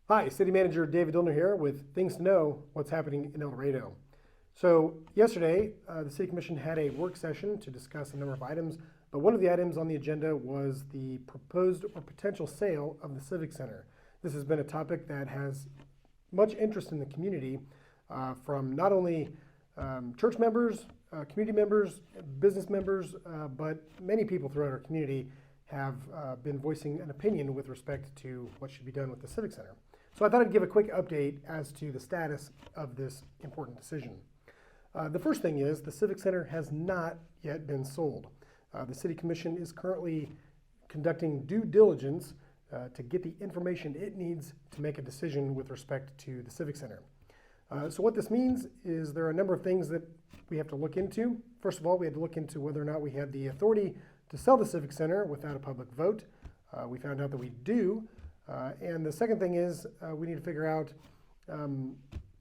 Hi, City Manager David Dillner here with things to know what's happening in El Dorado. So yesterday, the City Commission had a work session to discuss a number of items, but one of the items on the agenda was the proposed or potential sale of the Civic Center. This has been a topic that has much interest in the community from not only church members, community members, business members, but many people throughout our community have been voicing an opinion with respect to what should be done with the Civic Center. So I thought I'd give a quick update as to the status of this important decision. The first thing is the Civic Center has not yet been sold. The City Commission is currently conducting due diligence to get the information it needs to make a decision with respect to the Civic Center. So what this means is there are a number of things that we have to look into. First of all, we had to look into whether or not we had the authority to sell the Civic Center without a public vote. We found out that we do. And the second thing is we need to figure out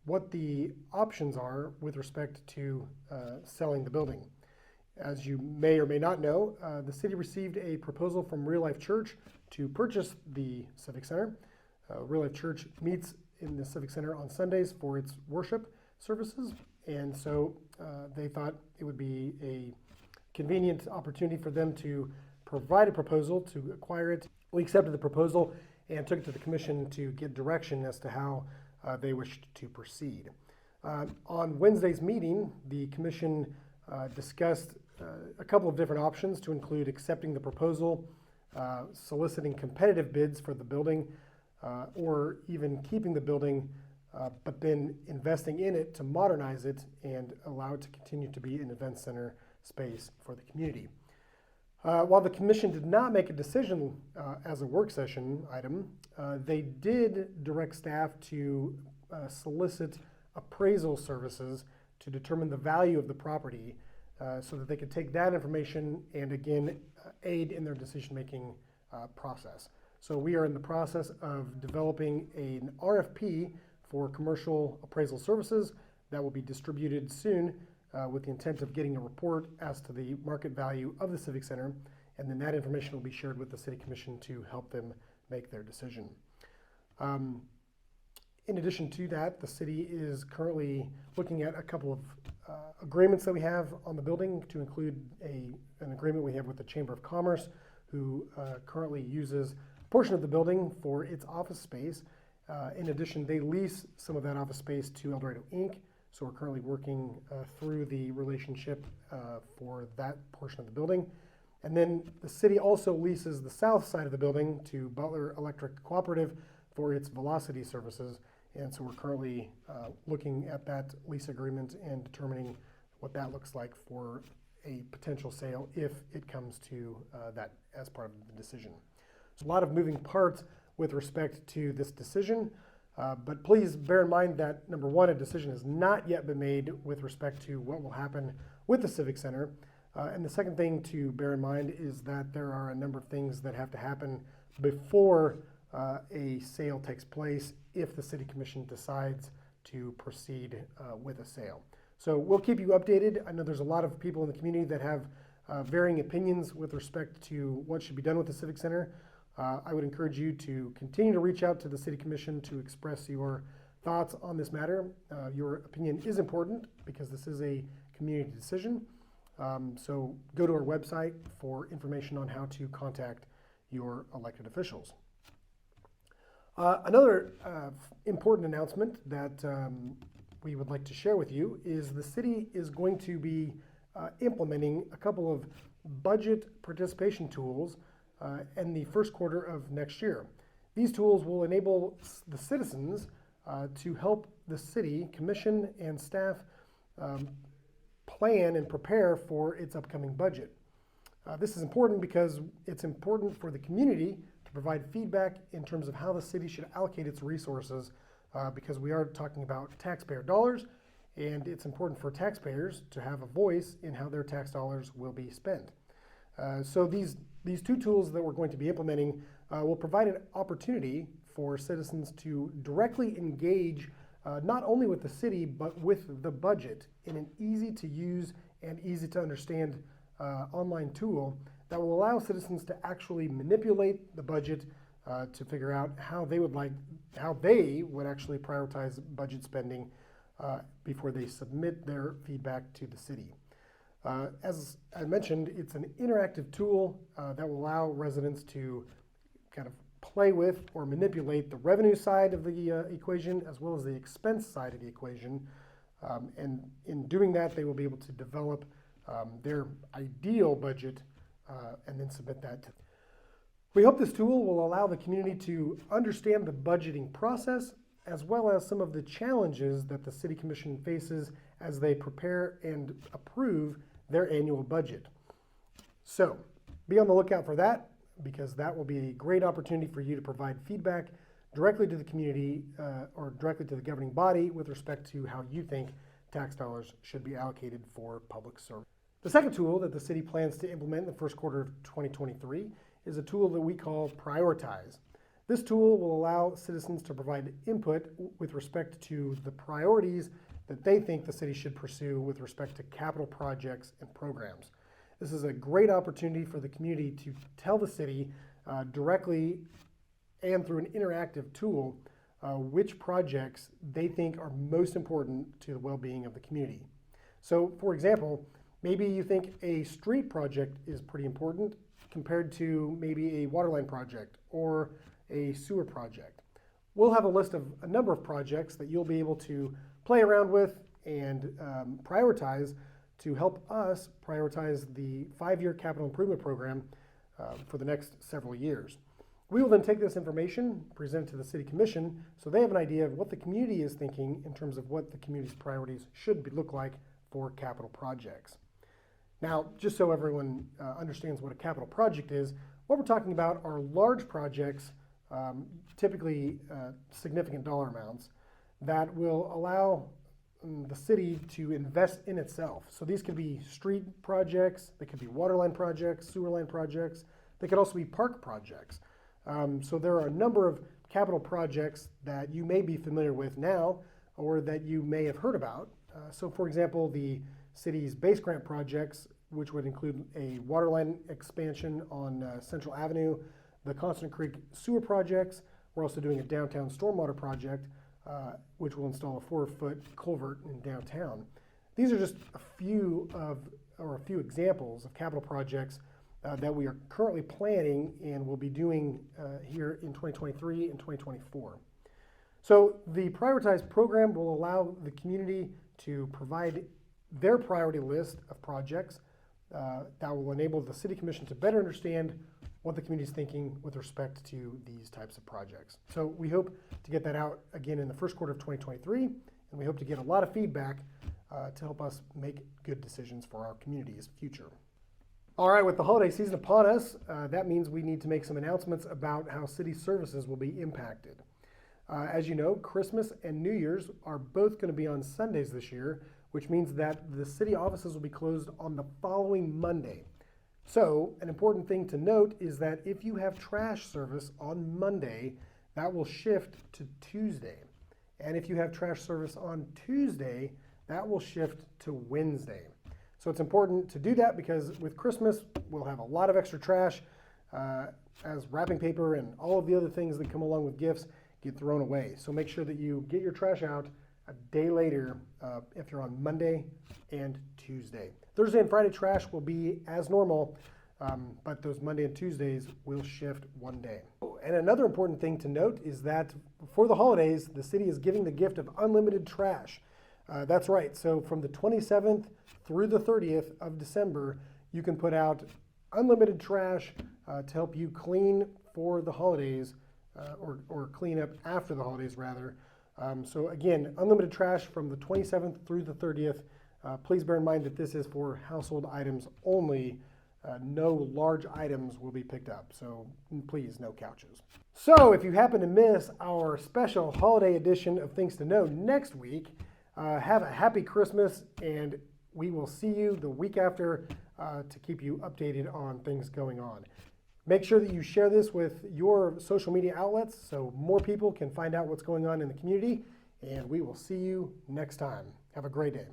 what the options are with respect to selling the building. As you may or may not know, the city received a proposal from Real Life Church to purchase the Civic Center. Real Life Church meets in the Civic Center on Sundays for its worship services, and so they thought it would be a convenient opportunity for them to provide a proposal to acquire it. We accepted the proposal and took it to the commission to get direction as to how they wished to proceed. On Wednesday's meeting, the commission discussed a couple of different options to include accepting the proposal, soliciting competitive bids for the building, or even keeping the building, but then investing in it to modernize it and allow it to continue to be an event center space for the community. While the commission did not make a decision as a work session item, they did direct staff to solicit appraisal services to determine the value of the property so that they could take that information and again aid in their decision-making process. So we are in the process of developing an RFP for commercial appraisal services that will be distributed soon with the intent of getting a report as to the market value of the Civic Center, and then that information will be shared with the City Commission to help them make their decision. In addition to that, the city is currently looking at a couple of agreements that we have on the building, to include an agreement we have with the Chamber of Commerce, who currently uses a portion of the building for its office space. In addition, they lease some of that office space to El Dorado Inc., so we're currently working through the relationship for that portion of the building. And then the city also leases the south side of the building to Butler Electric Cooperative for its velocity services. And so we're currently looking at that lease agreement and determining what that looks like for a potential sale if it comes to that as part of the decision. So a lot of moving parts with respect to this decision. But please bear in mind that, number one, a decision has not yet been made with respect to what will happen with the Civic Center. And the second thing to bear in mind is that there are a number of things that have to happen before a sale takes place if the City Commission decides to proceed with a sale. So we'll keep you updated. I know there's a lot of people in the community that have varying opinions with respect to what should be done with the Civic Center. I would encourage you to continue to reach out to the City Commission to express your thoughts on this matter. Your opinion is important because this is a community decision. So go to our website for information on how to contact your elected officials. Another important announcement that we would like to share with you is the city is going to be implementing a couple of budget participation tools in the first quarter of next year. These tools will enable the citizens to help the city commission and staff plan and prepare for its upcoming budget. This is important because it's important for the community to provide feedback in terms of how the city should allocate its resources because we are talking about taxpayer dollars, and it's important for taxpayers to have a voice in how their tax dollars will be spent. So these two tools that we're going to be implementing will provide an opportunity for citizens to directly engage not only with the city but with the budget in an easy to use and easy to understand online tool that will allow citizens to actually manipulate the budget to figure out how they would actually prioritize budget spending before they submit their feedback to the city. As I mentioned, it's an interactive tool that will allow residents to kind of play with or manipulate the revenue side of the equation as well as the expense side of the equation. And in doing that, they will be able to develop their ideal budget and then submit that to. We hope this tool will allow the community to understand the budgeting process as well as some of the challenges that the City Commission faces as they prepare and approve their annual budget. So be on the lookout for that, because that will be a great opportunity for you to provide feedback directly to the community or directly to the governing body with respect to how you think tax dollars should be allocated for public service. The second tool that the city plans to implement in the first quarter of 2023 is a tool that we call Prioritize. This tool will allow citizens to provide input with respect to the priorities that they think the city should pursue with respect to capital projects and programs. This is a great opportunity for the community to tell the city directly and through an interactive tool which projects they think are most important to the well-being of the community. So, for example, maybe you think a street project is pretty important compared to maybe a waterline project or a sewer project. We'll have a list of a number of projects that you'll be able to play around with and prioritize to help us prioritize the 5-year capital improvement program for the next several years. We will then take this information, present it to the City Commission, so they have an idea of what the community is thinking in terms of what the community's priorities should look like for capital projects. Now, just so everyone understands what a capital project is, what we're talking about are large projects, typically significant dollar amounts, that will allow the city to invest in itself. So these could be street projects, they could be waterline projects, sewer line projects, they could also be park projects. So there are a number of capital projects that you may be familiar with now or that you may have heard about. So for example, the city's base grant projects, which would include a waterline expansion on Central Avenue, the Constant Creek sewer projects. We're also doing a downtown stormwater project, which will install a 4-foot culvert in downtown. These are just a few examples of capital projects that we are currently planning and will be doing here in 2023 and 2024. So the Prioritize program will allow the community to provide their priority list of projects that will enable the City Commission to better understand what the community is thinking with respect to these types of projects. So we hope to get that out again in the first quarter of 2023, and we hope to get a lot of feedback to help us make good decisions for our community's future. All right, with the holiday season upon us, that means we need to make some announcements about how city services will be impacted. As you know, Christmas and New Year's are both going to be on Sundays this year, which means that the city offices will be closed on the following Monday. So an important thing to note is that if you have trash service on Monday, that will shift to Tuesday. And if you have trash service on Tuesday, that will shift to Wednesday. So it's important to do that because with Christmas, we'll have a lot of extra trash as wrapping paper and all of the other things that come along with gifts get thrown away. So make sure that you get your trash out a day later if you're on Monday and Tuesday. Thursday and Friday trash will be as normal, but those Monday and Tuesdays will shift one day. And another important thing to note is that for the holidays, the city is giving the gift of unlimited trash. That's right, so from the 27th through the 30th of December, you can put out unlimited trash to help you clean for the holidays, or clean up after the holidays rather. So again, unlimited trash from the 27th through the 30th. Please bear in mind that this is for household items only. No large items will be picked up, so please, no couches. So if you happen to miss our special holiday edition of Things to Know next week, have a happy Christmas, and we will see you the week after to keep you updated on things going on. Make sure that you share this with your social media outlets so more people can find out what's going on in the community, and we will see you next time. Have a great day.